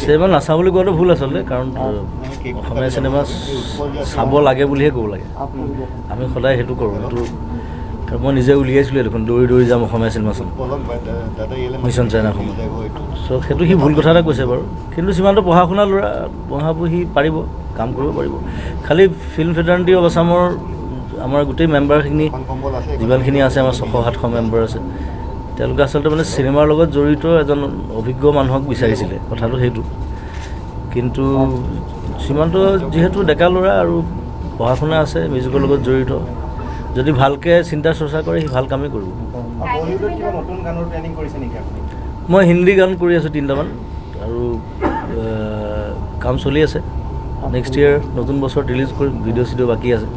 Cinema নাচাওঁ বুলি কোৱাটো ভুল আচলতে, কাৰণ অসমীয়া চিনেমা চাব লাগে বুলিহে ক'ব লাগে। আমি সদায় সেইটো কৰোঁ। সেইটো মই নিজে উলিয়াইছিলোঁ দেখোন, দৌৰি দৌৰি যাম অসমীয়া চিনেমা চাম মিছন চাইনাখনত। চ' সেইটো সি ভুল কথা এটা কৈছে বাৰু, কিন্তু সিমানটো পঢ়া শুনা ল'ৰা, পঢ়াবোৰ সি পাৰিব, কাম কৰিব পাৰিব। খালি ফিল্ম ফ্ৰেটাৰ্নিটি অফ আছামৰ আমাৰ গোটেই মেম্বাৰখিনি যিমানখিনি আছে, আমাৰ 600-700 মেম্বাৰ আছে, তেওঁলোকে আচলতে মানে চিনেমাৰ লগত জড়িত এজন অভিজ্ঞ মানুহক বিচাৰিছিলে, কথাটো সেইটো। কিন্তু সীমান্ত যিহেতু ডেকা ল'ৰা আৰু পঢ়া শুনা আছে, মিউজিকৰ লগত জড়িত, যদি ভালকৈ চিন্তা চৰ্চা কৰে সি ভাল কামেই কৰিব। মই হিন্দী গান কৰি আছোঁ 3টামান, আৰু কাম চলি আছে। নেক্সট ইয়েৰ নতুন বছৰ ৰিলিজ কৰিম, ভিডিঅ' চিডিঅ' বাকী আছে।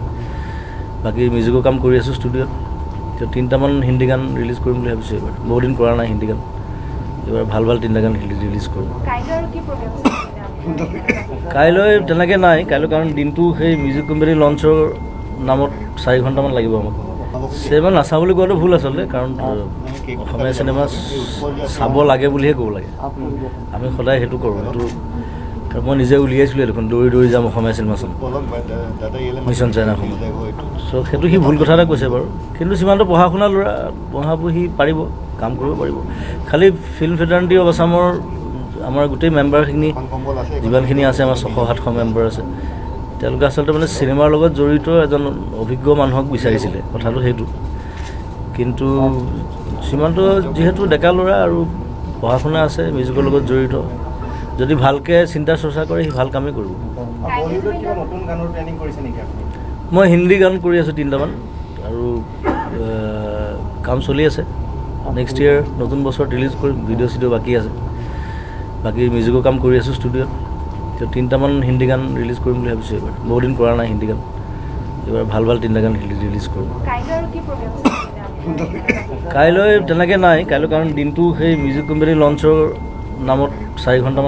বাকী মিউজিকৰ কাম কৰি আছোঁ ষ্টুডিঅ'ত। তো 3টামান হিন্দী গান ৰিলিজ কৰিম বুলি ভাবিছোঁ এইবাৰ। বহুত দিন কৰা নাই হিন্দী গান, এইবাৰ ভাল ভাল 3টা গান ৰিলিজ কৰিম। কাইলৈ তেনেকৈ নাই, কাইলৈ কাৰণ দিনটো সেই মিউজিক কোম্পানী লঞ্চৰ নামত 4 ঘণ্টামান লাগিব আমাক। চিনেমা নাচাওঁ বুলি কোৱাটো ভুল আচলতে, কাৰণ অসমীয়া চিনেমা চাব লাগে বুলিহে ক'ব লাগে। আমি সদায় সেইটো কৰোঁ। সেইটো মই নিজে উলিয়াইছিলোঁ দেখোন, দৌৰি দৌৰি যাম অসমীয়া চিনেমা চাম মিছন চাইনাখনত। চ' সেইটো সি ভুল কথা এটা কৈছে বাৰু, কিন্তু সিমানটো পঢ়া শুনা ল'ৰা, পঢ়াবোৰ সি পাৰিব, কাম কৰিব পাৰিব। খালি ফিল্ম ফ্ৰেটাৰ্নিটি অফ আছামৰ আমাৰ গোটেই মেম্বাৰখিনি যিমানখিনি আছে, আমাৰ 600-700 মেম্বাৰ আছে, তেওঁলোকে আচলতে মানে চিনেমাৰ লগত জড়িত এজন অভিজ্ঞ মানুহক বিচাৰিছিলে, কথাটো সেইটো। কিন্তু সীমান্ত যিহেতু ডেকা ল'ৰা আৰু পঢ়া শুনা আছে, মিউজিকৰ লগত জড়িত, যদি ভালকৈ চিন্তা চৰ্চা কৰে সি ভাল কামেই কৰিব। মই হিন্দী গান কৰি আছোঁ 3টামান, আৰু কাম চলি আছে। নেক্সট ইয়েৰ নতুন বছৰ ৰিলিজ কৰিম, ভিডিঅ' চিডিঅ' বাকী আছে। বাকী মিউজিকৰ কাম কৰি আছোঁ ষ্টুডিঅ'ত। তো 3টামান হিন্দী গান ৰিলিজ কৰিম বুলি ভাবিছোঁ এইবাৰ। বহুত দিন কৰা নাই হিন্দী গান, এইবাৰ ভাল ভাল 3টা গান ৰিলিজ কৰিম। কাইলৈ তেনেকৈ নাই, কাইলৈ কাৰণ দিনটো সেই মিউজিক কোম্পানী লঞ্চৰ নামত 4 ঘণ্টামান